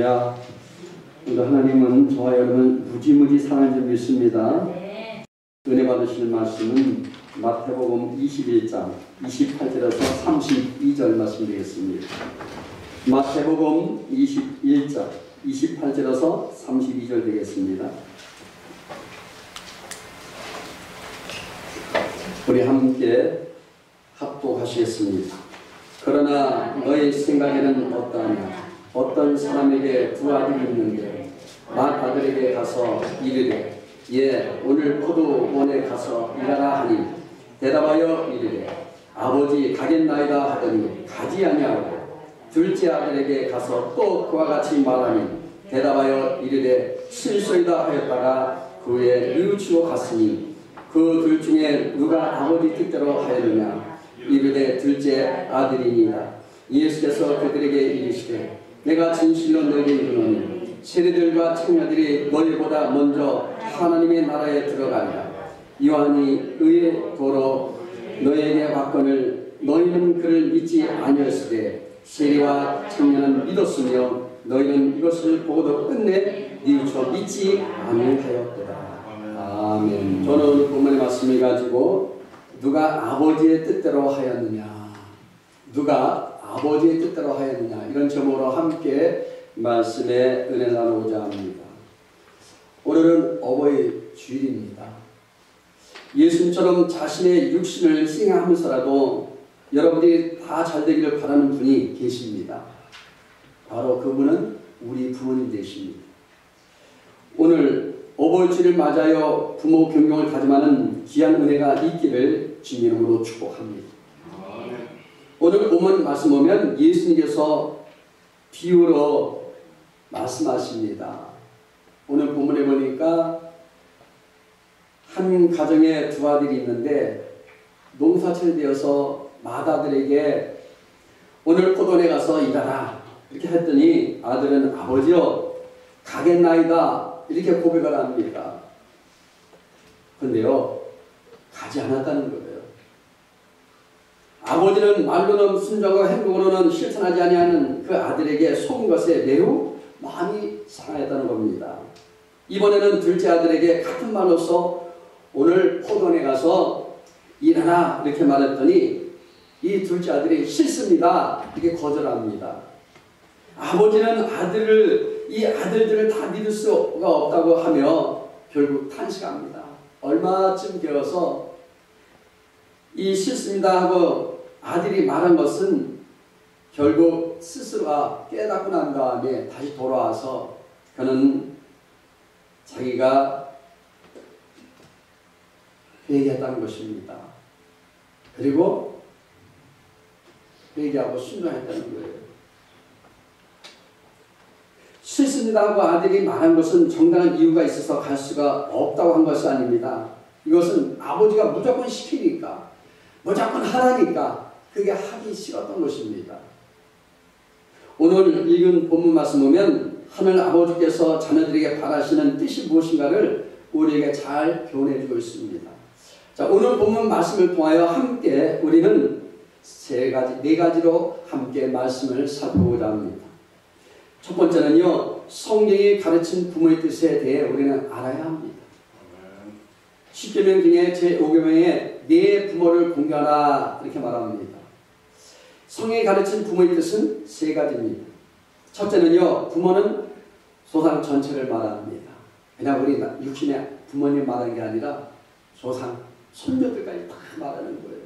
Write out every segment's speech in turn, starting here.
할렐루야. 우리 하나님은 저와 여러분을 무지무지 사랑하는 줄 믿습니다. 네. 은혜 받으실 말씀은 마태복음 21장 28절에서 32절 말씀 되겠습니다. 마태복음 21장 28절에서 32절 되겠습니다. 우리 함께 합독하시겠습니다. 그러나 너희 생각에는 어떠하냐? 어떤 사람에게 두 아들이 있는데 맏아들에게 가서 이르되 예 오늘 포도원에 가서 일하라 하니 대답하여 이르되 아버지 가겠나이다 하더니 가지 아니하고 둘째 아들에게 가서 또 그와 같이 말하니 대답하여 이르되 실소이다 하였다가 그 후에 뉘우치고 갔으니 그 둘 중에 누가 아버지 뜻대로 하였느냐? 이르되 둘째 아들이니이다. 예수께서 그들에게 이르시되 내가 진실로 너희에게 이르노니 세리들과 청년들이 너희보다 먼저 하나님의 나라에 들어가리라. 요한이 의의 도로 너희에게 왔거늘 너희는 그를 믿지 아니었으되 세리와 청년은 믿었으며 너희는 이것을 보고도 끝내 뉘우쳐 믿지 아니하였도다. 아멘. 저는 오늘 본문의 말씀을 가지고 누가 아버지의 뜻대로 하였느냐, 누가 아버지의 뜻대로 하였느냐, 이런 제목으로 함께 말씀의 은혜 나누고자 합니다. 오늘은 어버이 주일입니다. 예수님처럼 자신의 육신을 희생하면서라도 여러분들이 다 잘되기를 바라는 분이 계십니다. 바로 그분은 우리 부모님 되십니다. 오늘 어버이주일을 맞아요 부모 경영을 다짐하는 귀한 은혜가 있기를 주님 이름으로 축복합니다. 오늘 본문 말씀 보면 예수님께서 비유로 말씀하십니다. 오늘 본문에 보니까 한 가정에 두 아들이 있는데 농사철이 되어서 맏아들에게 오늘 포도원에 가서 일하라 이렇게 했더니 아들은 아버지요 가겠나이다 이렇게 고백을 합니다. 그런데요 가지 않았다는 거예요. 아버지는 말로는 순종하고 행동으로는 실천하지 아니하는 그 아들에게 속은 것에 매우 마음이 상하였다는 겁니다. 이번에는 둘째 아들에게 같은 말로서 오늘 포도원에 가서 일하라 이렇게 말했더니 이 둘째 아들이 싫습니다 이렇게 거절합니다. 아버지는 이 아들들을 다 믿을 수가 없다고 하며 결국 탄식합니다. 얼마쯤 되어서 이 싫습니다 하고 아들이 말한 것은 결국 스스로가 깨닫고 난 다음에 다시 돌아와서 그는 자기가 회개했다는 것입니다. 그리고 회개하고 순종했다는 거예요. 싫습니다 하고 아들이 말한 것은 정당한 이유가 있어서 갈 수가 없다고 한 것이 아닙니다. 이것은 아버지가 무조건 시키니까 무조건 하라니까 그게 하기 싫었던 것입니다. 오늘 읽은 본문 말씀 보면 하늘 아버지께서 자녀들에게 바라시는 뜻이 무엇인가를 우리에게 잘 교훈해주고 있습니다. 자, 오늘 본문 말씀을 통하여 함께 우리는 네 가지로 함께 말씀을 살펴보자 합니다. 첫 번째는요, 성경이 가르친 부모의 뜻에 대해 우리는 알아야 합니다. 10계명 중에 제5계명에 내 부모를 공경하라 이렇게 말합니다. 성경이 가르친 부모의 뜻은 세 가지입니다. 첫째는요, 부모는 조상 전체를 말합니다. 그냥 우리 육신의 부모님 말하는 게 아니라 조상, 손녀들까지 다 말하는 거예요.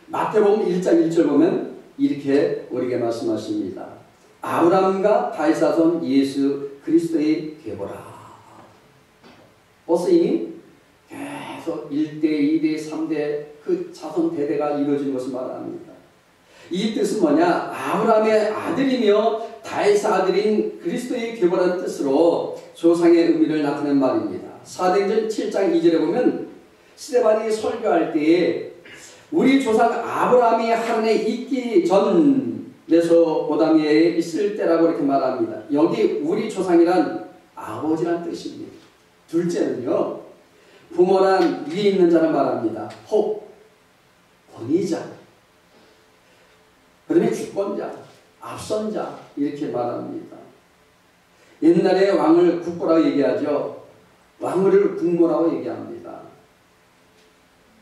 마태복음 1장 1절 보면 이렇게 우리에게 말씀하십니다. 아브라함과 다윗 자손 예수 그리스도의 계보라. 벌써 이미 계속 1대, 2대, 3대 그 자손 대대가 이루어진 것을 말합니다. 이 뜻은 뭐냐? 아브라함의 아들이며 다윗의 아들인 그리스도의 계보라는 뜻으로 조상의 의미를 나타낸 말입니다. 사도행전 7장 2절에 보면 스데반이 설교할 때에 우리 조상 아브라함이 하늘에 있기 전 메소포타미아에 있을 때라고 이렇게 말합니다. 여기 우리 조상이란 아버지란 뜻입니다. 둘째는요, 부모란 위에 있는 자를 말합니다. 혹, 권위자, 그 다음에 주권자, 앞선 자 이렇게 말합니다. 옛날에 왕을 국보라고 얘기하죠. 왕을 국모라고 얘기합니다.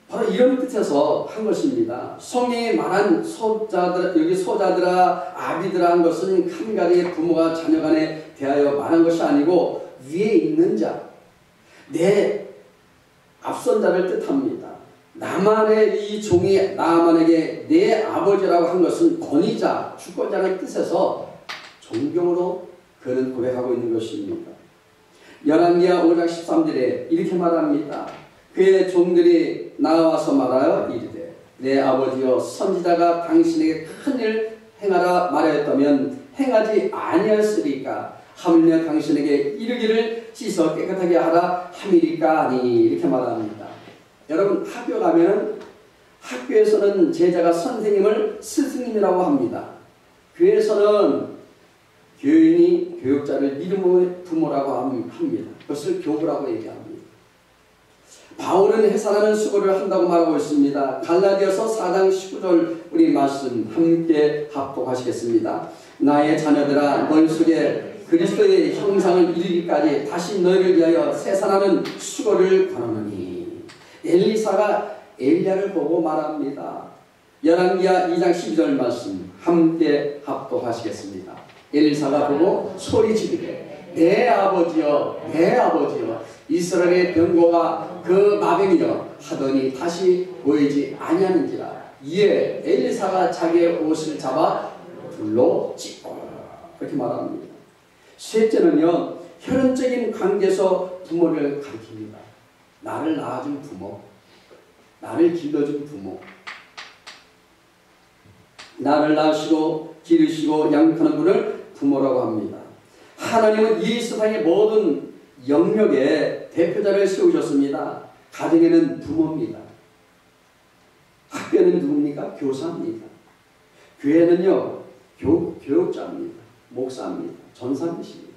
바로 이런 뜻에서 한 것입니다. 성경이 말한 소자들, 여기 소자들아 아비들아 한 것은 한 가지의 부모가 자녀 간에 대하여 말한 것이 아니고 위에 있는 자, 내 앞선 자를 뜻합니다. 나만의 이 종이 나만에게 내 아버지라고 한 것은 권위자, 주권자라는 뜻에서 존경으로 그는 고백하고 있는 것입니다. 열왕기하 5장 13절에 이렇게 말합니다. 그의 종들이 나와서 말하여 이르되 내 아버지여 선지자가 당신에게 큰 일 행하라 말하였다면 행하지 아니하였으리까 하물며 당신에게 이르기를 씻어 깨끗하게 하라 함이리까 아니 이렇게 말합니다. 여러분 학교 가면 학교에서는 제자가 선생님을 스승님이라고 합니다. 교회에서는 교인이 교육자를 믿음의 부모라고 합니다. 그것을 교부라고 얘기합니다. 바울은 해산하는 수고를 한다고 말하고 있습니다. 갈라디아서 4장 19절 우리 말씀 함께 합독하시겠습니다. 나의 자녀들아 너희 속에 그리스도의 형상을 이루기까지 다시 너희를 위하여 해산하는 수고를 권하노니. 엘리사가 엘리야를 보고 말합니다. 열왕기하 2장 12절 말씀 함께 합독하시겠습니다. 엘리사가 보고 소리 지르되 내 아버지여 내 아버지여 이스라엘의 병거가 그 마병이여 하더니 다시 보이지 아니하는지라. 이에 엘리사가 자기의 옷을 잡아 불로 찢고 그렇게 말합니다. 셋째는요 혈연적인 관계에서 부모를 가리킵니다. 나를 낳아준 부모, 나를 길러준 부모, 나를 낳으시고 기르시고 양육하는 분을 부모라고 합니다. 하나님은 이 세상의 모든 영역에 대표자를 세우셨습니다. 가정에는 부모입니다. 학교는 누굽니까? 교사입니다. 교회는요 교육자입니다. 목사입니다. 전사님이십니다.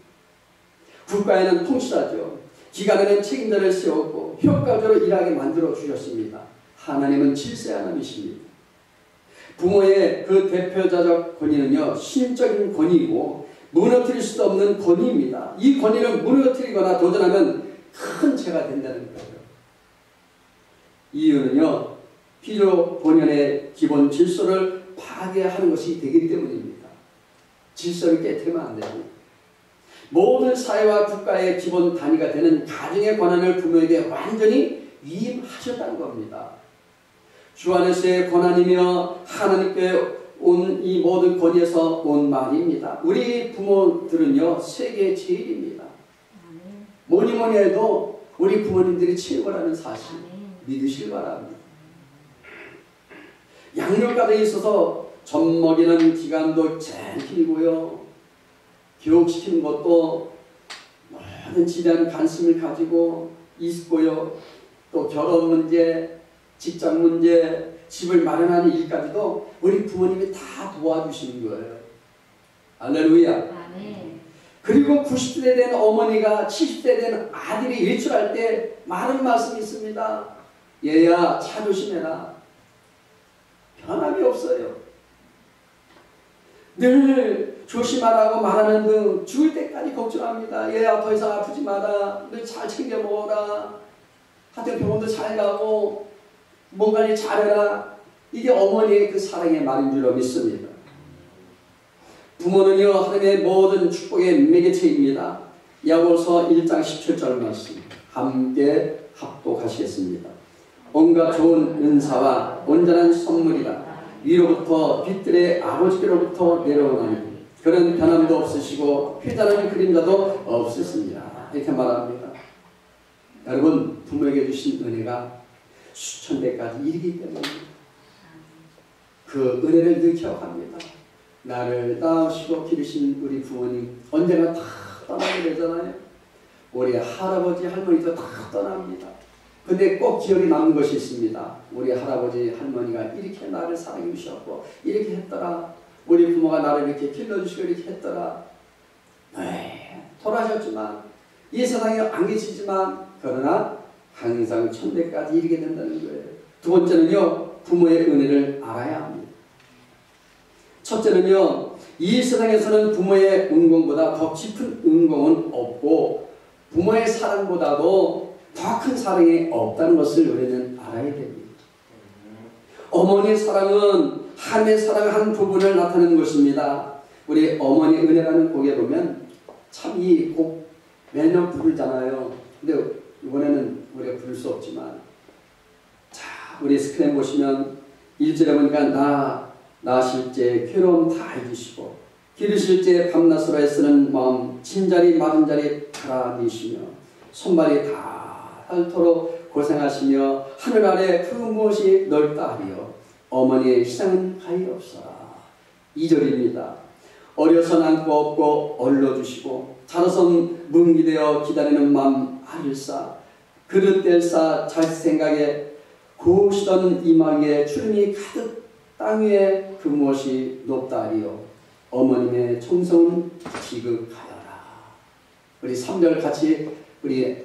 국가에는 통치자죠. 기관에는 책임자를 세웠고 효과적으로 일하게 만들어 주셨습니다. 하나님은 질서 하나님이십니다. 부모의 그 대표자적 권위는요 신적인 권위이고 무너뜨릴 수도 없는 권위입니다. 이 권위를 무너뜨리거나 도전하면 큰 죄가 된다는 거예요. 이유는요 필요 본연의 기본 질서를 파괴하는 것이 되기 때문입니다. 질서를 깨뜨리면 안 됩니다. 모든 사회와 국가의 기본 단위가 되는 가정의 권한을 부모에게 완전히 위임하셨다는 겁니다. 주 안에서의 권한이며 하나님께 온 이 모든 권위에서 온 말입니다. 우리 부모들은요 세계 제일입니다. 뭐니 뭐니 해도 우리 부모님들이 최고라는 사실 믿으실 바랍니다. 양육과정에 있어서 젖 먹이는 기간도 제일 길고요. 교육시키는 것도 모든 지대한 관심을 가지고 있고요. 또 결혼 문제, 직장 문제, 집을 마련하는 일까지도 우리 부모님이 다 도와주시는 거예요. 할렐루야. 아멘. 그리고 90세 된 어머니가 70세 된 아들이 외출할 때 많은 말씀이 있습니다. 얘야 차 조심해라. 변함이 없어요. 늘 조심하라고 말하는 등 죽을 때까지 걱정합니다. 얘야 더 이상 아프지 마라. 늘 잘 챙겨 먹어라. 하여튼 병원도 잘 가고 몸 관리 잘해라. 이게 어머니의 그 사랑의 말인 줄로 믿습니다. 부모는요 하나님의 모든 축복의 매개체입니다. 야고보서 1장 17절 말씀 함께 합독하시겠습니다. 온갖 좋은 은사와 온전한 선물이라 위로부터 빛들의 아버지께로부터 내려오나니 그런 변함도 없으시고 휘다르는 그림자도 없으십니다. 이렇게 말합니다. 여러분 부모에게 주신 은혜가 수천 배까지 이르기 때문입니다. 그 은혜를 늘 기억합니다. 나를 낳으시고 기르신 우리 부모님 언젠가 다 떠나게 되잖아요. 우리 할아버지 할머니도 다 떠납니다. 근데 꼭 기억에 남는 것이 있습니다. 우리 할아버지 할머니가 이렇게 나를 사랑해 주셨고 이렇게 했더라. 우리 부모가 나를 이렇게 길러주시고 이렇게 했더라. 돌아가셨지만 이 세상에 안 계시지만 그러나 항상 천대까지 이르게 된다는 거예요. 두 번째는요 부모의 은혜를 알아야 합니다. 첫째는요 이 세상에서는 부모의 은공보다 더 깊은 은공은 없고 부모의 사랑보다도 더 큰 사랑이 없다는 것을 우리는 알아야 됩니다. 어머니의 사랑은 하나님의 사랑 한 부분을 나타내는 것입니다. 우리 어머니 은혜라는 곡에 보면 참 이 곡 매년 부르잖아요. 근데 이번에는 우리가 부를 수 없지만, 자, 우리 스크린 보시면 1절에 보니까 낳으실 때 괴로움 다 잊으시고 기르실 때 밤낮으로 애쓰는 마음 진자리 마른자리 달아내시며 손발이 다 닳도록 고생하시며 하늘 아래 그 무엇이 넓다 하리요 어머니의 희생은 가히 없어라. 2절입니다. 어려서 남고 없고 얼러주시고 자라서 뭉기되어 기다리는 마음 아릴싸 그릇 뗄싸 자식 생각에 고우시던 이마에 주름이 가득 땅 위에 그 무엇이 높다 하리요 어머님의 청성은 지극하여라. 우리 3절 같이 우리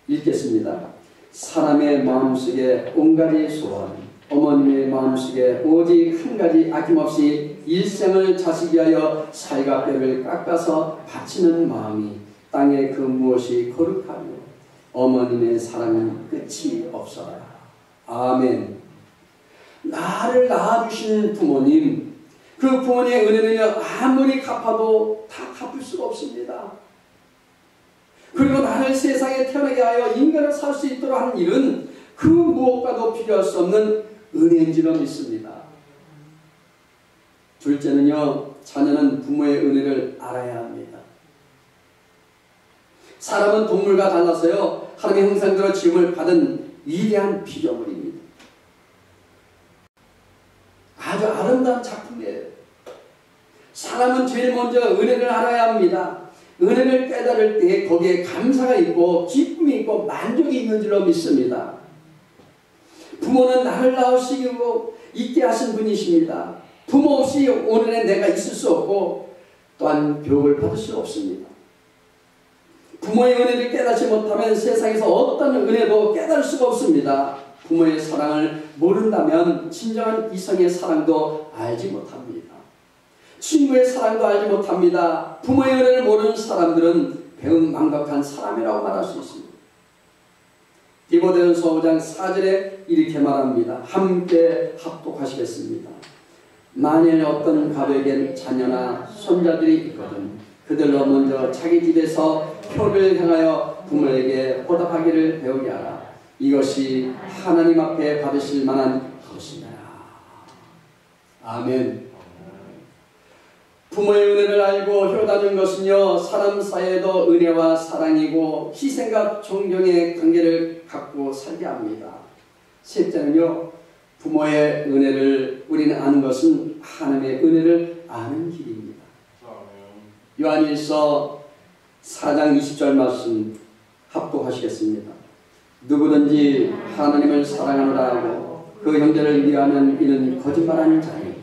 읽겠습니다. 사람의 마음속에 온가지 소원 어머님의 마음속에 오직 한 가지 아낌없이 일생을 자식 위하여 살과 뼈를 깎아서 바치는 마음이 땅에 그 무엇이 거룩하며 어머님의 사랑은 끝이 없어라. 아멘. 나를 낳아주신 부모님, 그 부모님의 은혜는 아무리 갚아도 다 갚을 수가 없습니다. 그리고 나를 세상에 태어나게 하여 인간을 살 수 있도록 하는 일은 그 무엇과도 비교할 수 없는 은혜인 줄로 믿습니다. 둘째는요, 자녀는 부모의 은혜를 알아야 합니다. 사람은 동물과 달라서요, 하나님의 형상대로 지음을 받은 위대한 피조물입니다. 아주 아름다운 작품이에요. 사람은 제일 먼저 은혜를 알아야 합니다. 은혜를 깨달을 때 거기에 감사가 있고 기쁨이 있고 만족이 있는 줄로 믿습니다. 부모는 나를 낳으시고 있게 하신 분이십니다. 부모 없이 오늘의 내가 있을 수 없고 또한 교육을 받을 수 없습니다. 부모의 은혜를 깨닫지 못하면 세상에서 어떤 은혜도 깨달을 수가 없습니다. 부모의 사랑을 모른다면 진정한 이성의 사랑도 알지 못합니다. 친구의 사랑도 알지 못합니다. 부모의 은혜를 모르는 사람들은 배은망덕한 사람이라고 말할 수 있습니다. 디모데전서 5장 4절에 이렇게 말합니다. 함께 합독하시겠습니다. 만일 어떤 가족에겐 자녀나 손자들이 있거든 그들로 먼저 자기 집에서 표를 향하여 부모에게 보답하기를 배우게 하라. 이것이 하나님 앞에 받으실 만한 것이니라. 아멘. 부모의 은혜를 알고 효다는 것은요, 사람 사이에도 은혜와 사랑이고 희생과 존경의 관계를 갖고 살게 합니다. 셋째는요, 부모의 은혜를 우리는 아는 것은 하나님의 은혜를 아는 길입니다. 요한일서 4장 20절 말씀 합독하시겠습니다. 누구든지 하나님을 사랑하노라 하고 그 형제를 미워하는 이는 거짓말하는 자니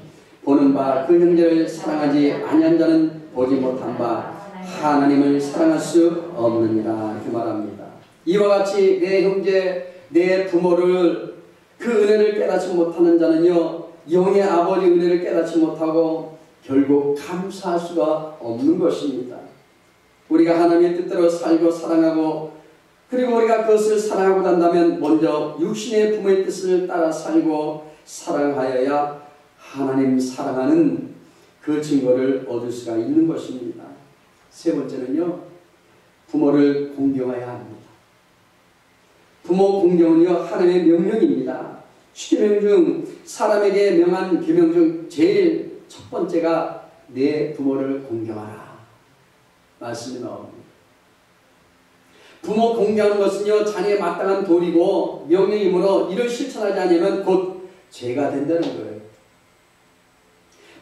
보는 바 그 형제를 사랑하지 아니한 자는 보지 못한 바 하나님을 사랑할 수 없느니라. 이렇게 말합니다. 이와 같이 내 형제, 내 부모를 그 은혜를 깨닫지 못하는 자는요, 영의 아버지 은혜를 깨닫지 못하고 결국 감사할 수가 없는 것입니다. 우리가 하나님의 뜻대로 살고 사랑하고 그리고 우리가 그것을 사랑하고 난다면 먼저 육신의 부모의 뜻을 따라 살고 사랑하여야 하나님 사랑하는 그 증거를 얻을 수가 있는 것입니다. 세 번째는요, 부모를 공경해야 합니다. 부모 공경은요, 하나님의 명령입니다. 10계명 중 사람에게 명한 계명 중 제일 첫 번째가 내 부모를 공경하라 말씀이 나옵니다. 부모 공경하는 것은요, 자녀의 마땅한 도리고 명령이므로 이를 실천하지 않으면 곧 죄가 된다는 거예요.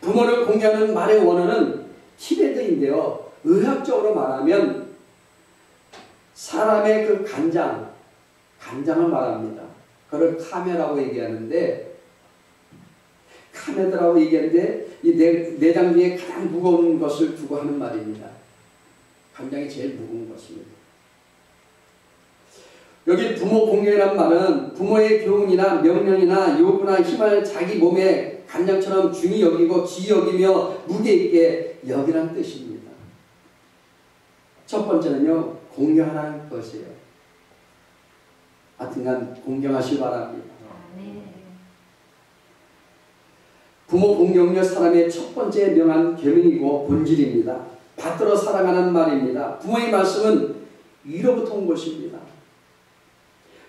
부모를 공경하는 말의 원어는 티베트인데요, 의학적으로 말하면 사람의 그 간장을 말합니다. 그걸 카메라고 얘기하는데, 카메라라고 얘기하는데 이 내장 중에 가장 무거운 것을 두고 하는 말입니다. 간장이 제일 무거운 것입니다. 여기 부모 공경이란 말은 부모의 교훈이나 명령이나 요구나 힘을 자기 몸에 간장처럼 중히 여기고 귀히 여기며 무게 있게 여기란 뜻입니다. 첫 번째는요, 공경하라는 것이에요. 하여튼간 공경하시기 바랍니다. 부모 공경은요, 사람의 첫 번째 명한 계명이고 본질입니다. 받들어 사랑하는 말입니다. 부모의 말씀은 위로부터 온 것입니다.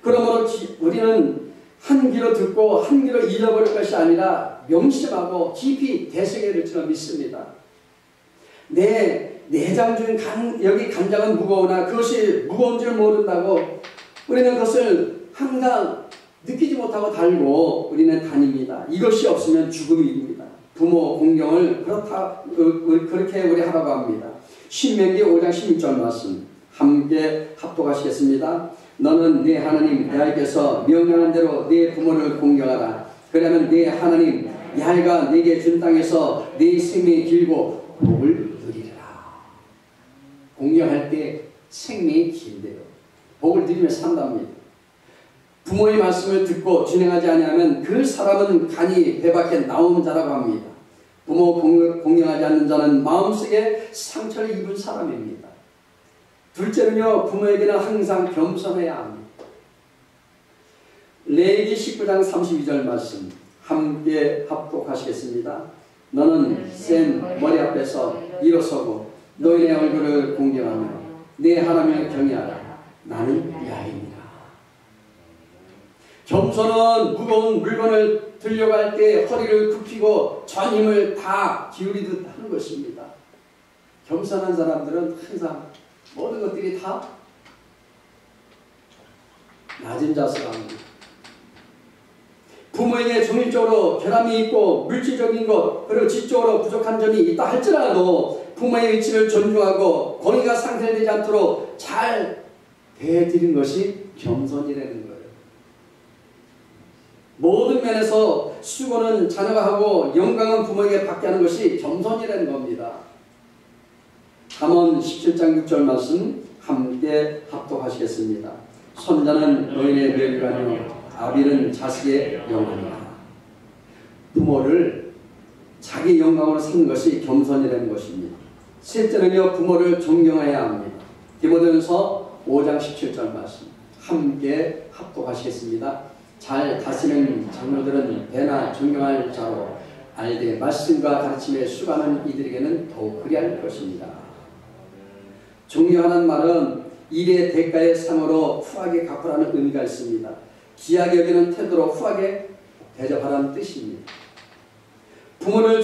그러므로 우리는 한 귀로 듣고 한 귀로 잊어버릴 것이 아니라 명심하고 깊이 대속해야 될 줄 믿습니다. 내 내장 중 여기 간장은 무거우나 그것이 무거운 줄 모른다고 우리는 그것을 항상 느끼지 못하고 달고 우리는 다닙니다. 이것이 없으면 죽음입니다. 부모 공경을 그렇게 우리 하라고 합니다. 신명기 5장 16절 말씀 함께 합독하시겠습니다. 너는 네 하나님 야훼께서 명령한 대로 네 부모를 공경하라. 그러면 네 하나님 야훼가 네게 준 땅에서 네 생명이 길고 복을 누리리라. 공경할 때 생명이 길대요. 복을 누리며 산답니다. 부모의 말씀을 듣고 준행하지 아니하면 그 사람은 간이 배 밖에 나오는 자라고 합니다. 부모 공경하지 않는 자는 마음속에 상처를 입은 사람입니다. 둘째는요, 부모에게는 항상 겸손해야 합니다. 레위기 19장 32절 말씀 함께 합독하시겠습니다. 너는 센 머리 앞에서 일어서고 너희의 얼굴을 공경하며 내 하나님을 경외하라. 나는 야훼니라. 겸손은 무거운 물건을 들려고 할 때 허리를 굽히고 전 힘을 다 기울이듯 하는 것입니다. 겸손한 사람들은 항상 모든 것들이 다 낮은 자세로 합니다. 부모에게 종일적으로 결함이 있고 물질적인 것 그리고 지적으로 부족한 점이 있다 할지라도 부모의 위치를 존중하고 권위가 상실되지 않도록 잘 대해드린 것이 겸손이라는 거예요. 모든 면에서 수고는 자녀가 하고 영광은 부모에게 받게 하는 것이 겸손이라는 겁니다. 잠언 17장 6절 말씀 함께 합독하시겠습니다. 손자는 노인의 멸류관이요 아비는 자식의 영광이다. 부모를 자기 영광으로 삼는 것이 겸손이라는 것입니다. 셋째는요, 부모를 존경해야 합니다. 디모데전서 5장 17절 말씀 함께 합독하시겠습니다. 잘 다스리는 장로들은 배나 존경할 자로 알되 말씀과 가르침에 수고하는 이들에게는 더욱 그리할 것입니다. 존경하는 말은 일의 대가의 상으로 후하게 갚으라는 의미가 있습니다. 귀하게 여기는 태도로 후하게 대접하라는 뜻입니다. 부모를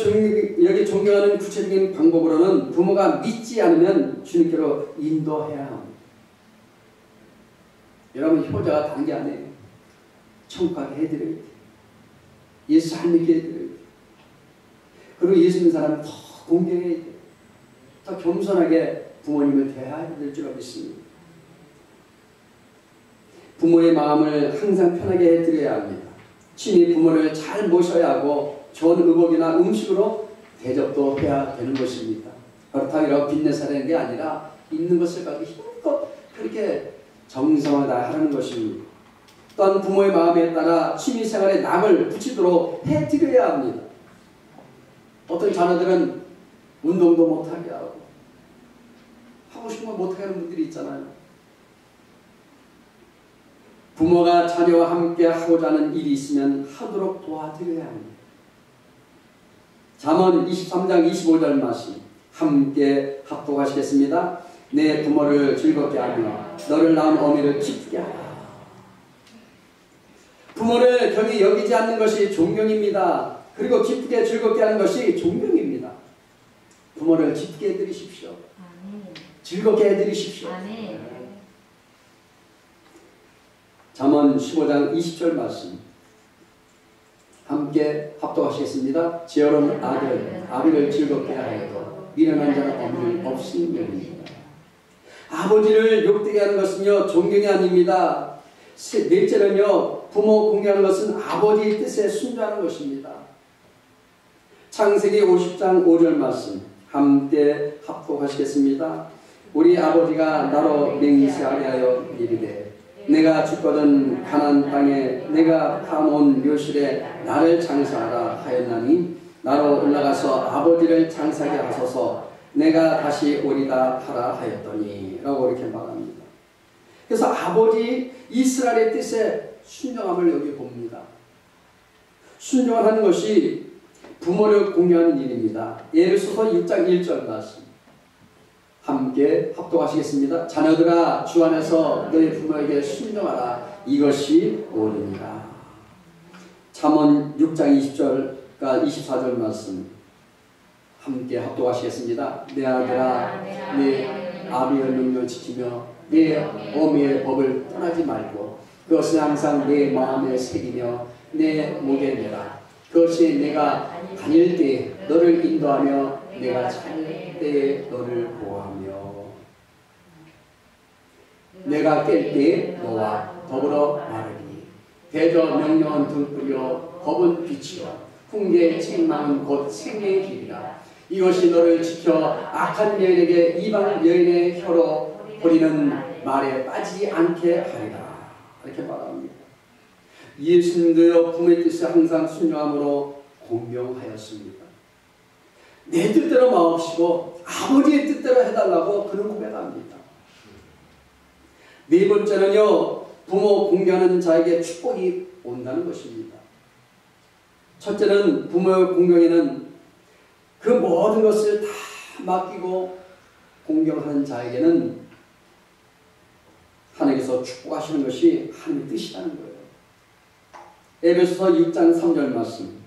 여기 존경하는 구체적인 방법으로는 부모가 믿지 않으면 주님께로 인도해야 합니다. 여러분, 효자가 단 게 아니에요. 청구하게 해드려야 돼요. 예수 잘 믿게 해드려야 돼요. 그리고 예수 믿는 사람은 더 공경해야 돼요. 더 겸손하게 부모님을 대해야 될 줄 믿습니다. 부모의 마음을 항상 편하게 해드려야 합니다. 친히 부모를 잘 모셔야 하고 좋은 의복이나 음식으로 대접도 해야 되는 것입니다. 그렇다고 빚내서 게 아니라 있는 것을 가지고 힘껏 그렇게 정성을 다하는 것입니다. 또한 부모의 마음에 따라 취미생활에 낙을 붙이도록 해드려야 합니다. 어떤 자녀들은 운동도 못하게 하고 하고 싶은 거 못하게 하는 분들이 있잖아요. 부모가 자녀와 함께 하고자 하는 일이 있으면 하도록 도와드려야 합니다. 잠언 23장 25절 말씀 함께 합독하시겠습니다. 내 부모를 즐겁게 하며 너를 낳은 어미를 기쁘게 하라. 부모를 경히 여기지 않는 것이 존경입니다. 그리고 기쁘게 즐겁게 하는 것이 존경입니다. 부모를 기쁘게 해드리십시오. 즐겁게 해드리십시오. 잠언 15장 20절 말씀 함께 합독하시겠습니다. 지혜로운 아들 아비를 즐겁게 하여도 미련한 자는 어미를 없인 면입니다. 아버지를 욕되게 하는 것은요 존경이 아닙니다. 넷째는요 부모 공경하는 것은 아버지의 뜻에 순종하는 것입니다. 창세기 50장 5절 말씀 함께 합독하시겠습니다. 우리 아버지가 나로 맹세하게 하여 이르되 내가 죽거든 가나안 땅에 내가 파놓은 묘실에 나를 장사하라 하였나니 나로 올라가서 아버지를 장사하게 하소서 내가 다시 오리다 하라 하였더니 라고 이렇게 말합니다. 그래서 아버지 이스라엘의 뜻에 순종함을 여기 봅니다. 순종하는 것이 부모를 공경하는 일입니다. 에베소서 6장 1절 말씀 함께 합독하시겠습니다. 자녀들아 주 안에서 너희 부모에게 순종하라 이것이 옳으니라. 잠언 6장 20절과 24절 말씀 함께 합독하시겠습니다. 내 아들아 내 아비의 명령을 지키며 내 어미의 법을 떠나지 말고 그것을 항상 내 마음에 새기며 내 목에 매라. 그것이 내가 다닐 때에 너를 인도하며 내가 잘 때에 너를 보호하며 내가 깰 때에 너와 더불어 말하니 대저 명령은 등불이요 법은 빛이요 훈계의 책망은 곧 생명의 길이라. 이것이 너를 지켜 악한 여인에게 이방 여인의 혀로 버리는 말에 빠지지 않게 하리라. 이렇게 말합니다. 예수님도요 부모의 뜻에 항상 순종함으로 공경하였습니다. 내 뜻대로 마옵시고 아버지의 뜻대로 해달라고 그는 고백합니다. 네 번째는요 부모 공경하는 자에게 축복이 온다는 것입니다. 첫째는 부모의 공경에는 그 모든 것을 다 맡기고 공경하는 자에게는 하나님께서 축복하시는 것이 하나님의 뜻이라는 거예요. 에베소서 6장 3절 말씀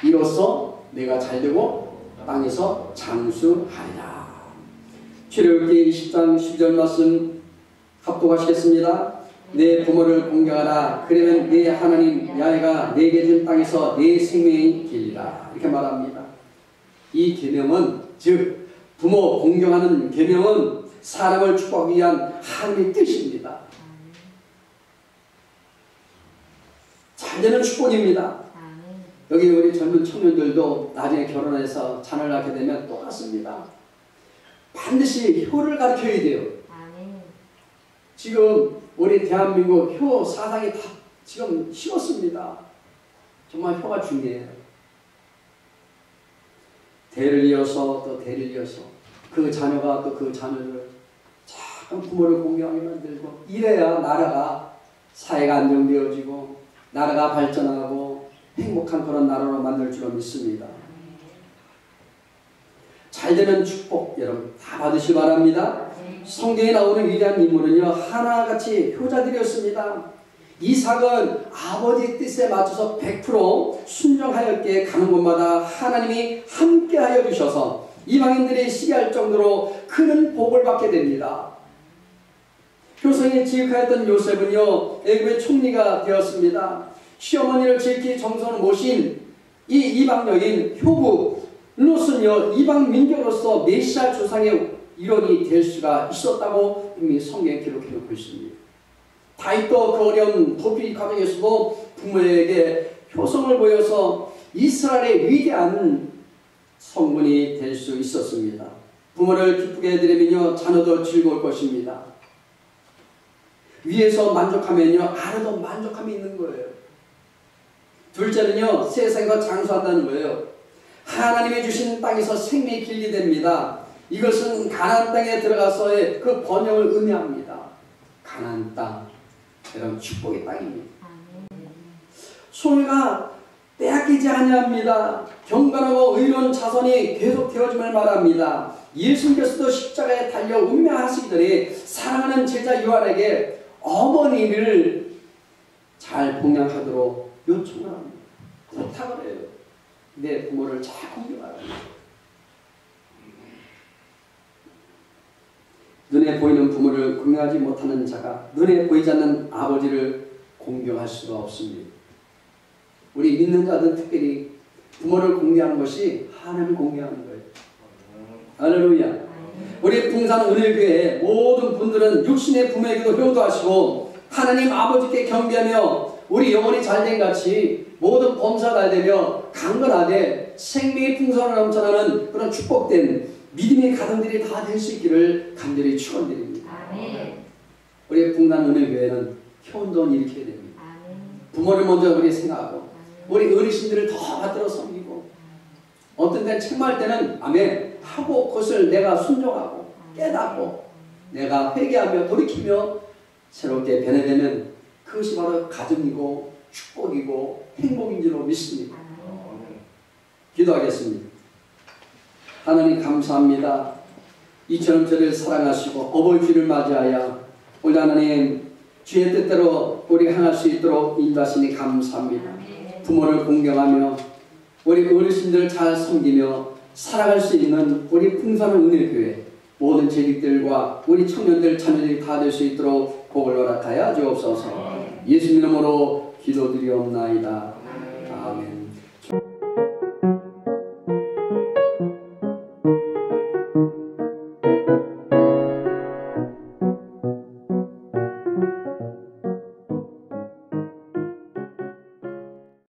이로써 내가 잘되고 땅에서 장수하리라. 출애굽기 20장 10절 말씀 합독하시겠습니다. 내 부모를 공경하라. 그러면 내 하나님 야훼가 내게 준 땅에서 내 생명이 길리라. 이렇게 말합니다. 이 계명은 즉 부모 공경하는 계명은 사람을 축복하기 위한 하나님의 뜻입니다. 잘되는 축복입니다. 여기 우리 젊은 청년들도 나중에 결혼해서 자녀를 낳게 되면 똑같습니다. 반드시 효를 가르쳐야 돼요. 지금 우리 대한민국 효 사상이 다 지금 식었습니다. 정말 효가 중요해요. 대를 이어서 또 대를 이어서 그 자녀가 또 그 자녀를 참 부모를 공경하게 만들고 이래야 나라가 사회가 안정되어지고 나라가 발전하고 행복한 그런 나라로 만들 줄로 믿습니다. 잘되는 축복 여러분 다 받으시기 바랍니다. 성경에 나오는 위대한 인물은요 하나같이 효자들이었습니다. 이삭은 아버지의 뜻에 맞춰서 100% 순종하였기에 가는 곳마다 하나님이 함께하여 주셔서 이방인들이 시기할 정도로 큰 복을 받게 됩니다. 효성이 지극하였던 요셉은요 애굽의 총리가 되었습니다. 시어머니를 지극히 정성을 모신 이 이방 여인 효부 롯은요 이방 민족으로서 메시아 조상의 일원이 될 수가 있었다고 이미 성경에 기록해 놓고 있습니다. 다윗도 그 어려운 도피 과정에서도 부모에게 효성을 보여서 이스라엘의 위대한 성분이 될 수 있었습니다. 부모를 기쁘게 해드리면요 자녀도 즐거울 것입니다. 위에서 만족하면요 아래도 만족함이 있는 거예요. 둘째는요 세상과 장수한다는 거예요. 하나님이 주신 땅에서 생명이 길게 됩니다. 이것은 가나안 땅에 들어가서의 그 번영을 의미합니다. 가나안 땅 여러분 축복의 땅입니다. 소유가 빼앗기지 아니합니다. 경건하고 의로운 자손이 계속 되어짐을 말합니다. 예수님께서도 십자가에 달려 운명하시기 전에 사랑하는 제자 요한에게 어머니를 잘 봉양하도록 요청을 합니다. 부탁을 해요. 내 부모를 잘 공경하라. 눈에 보이는 부모를 공경하지 못하는 자가 눈에 보이지 않는 아버지를 공경할 수가 없습니다. 우리 믿는 자들은 특별히 부모를 공경하는 것이 하나님을 공경하는 거예요. 할렐루야. 우리 풍산 은혜교회 모든 분들은 육신의 부모에게도 효도하시고 하나님 아버지께 경배하며 우리 영혼이 잘된 같이 모든 범사가 잘되며 강건하되 생명의 풍성을 넘쳐나는 그런 축복된 믿음의 가정들이 다 될 수 있기를 간절히 축원드립니다. 우리 풍산은혜교회는 효온돈 일으켜야 됩니다. 부모를 먼저 우리 생각하고 우리 어르신들을 더 받들어 섬기고 어떤 때는 책망할 때는 아멘 하고 그것을 내가 순종하고 깨닫고 내가 회개하며 돌이키며 새롭게 변해되면 그것이 바로 가정이고 축복이고 행복인 줄로 믿습니다. 기도하겠습니다. 하나님 감사합니다. 이처럼 저를 사랑하시고 어버이주를 맞이하여 우리 하나님 주의 뜻대로 우리 향할 수 있도록 인도하시니 감사합니다. 부모를 공경하며 우리 어르신들을 잘 섬기며 살아갈 수 있는 우리 풍산은혜교회 모든 재직들과 우리 청년들 자녀들이 다 될 수 있도록 복을 허락하여 주옵소서. 예수 이름으로 기도드리옵나이다. 아멘.